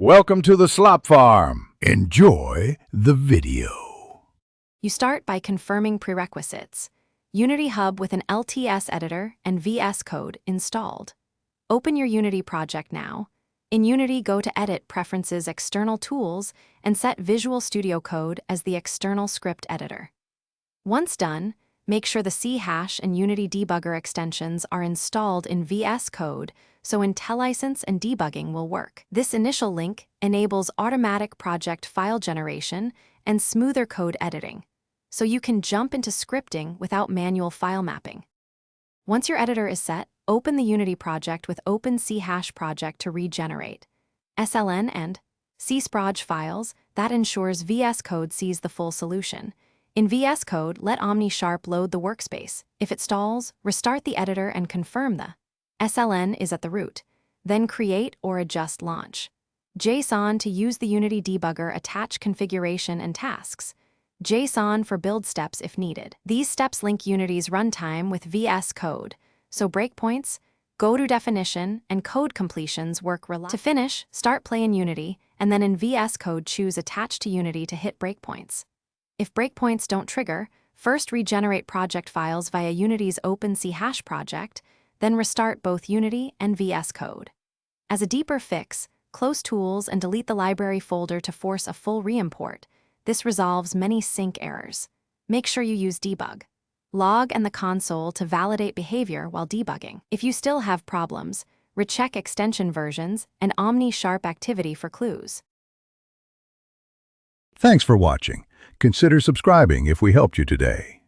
Welcome to the Slop Farm. Enjoy the video. You start by confirming prerequisites. Unity Hub with an LTS editor and VS Code installed. Open your Unity project now. In Unity, go to Edit Preferences External Tools and set Visual Studio Code as the external script editor. Once done, make sure the C# and Unity Debugger extensions are installed in VS Code so IntelliSense and debugging will work. This initial link enables automatic project file generation and smoother code editing, so you can jump into scripting without manual file mapping. Once your editor is set, open the Unity project with Open C# project to regenerate SLN and csproj files. That ensures VS Code sees the full solution. In VS Code, let OmniSharp load the workspace. If it stalls, restart the editor and confirm the SLN is at the root. Then create or adjust launch. JSON to use the Unity debugger, attach configuration and tasks. JSON for build steps if needed. These steps link Unity's runtime with VS Code, so breakpoints, go-to definition, and code completions work reliably. To finish, start play in Unity, and then in VS Code choose Attach to Unity to hit breakpoints. If breakpoints don't trigger, first regenerate project files via Unity's Open C# project, then restart both Unity and VS Code. As a deeper fix, close Tools and delete the library folder to force a full reimport. This resolves many sync errors. Make sure you use debug log and the console to validate behavior while debugging. If you still have problems, recheck extension versions and OmniSharp activity for clues. Thanks for watching. Consider subscribing if we helped you today.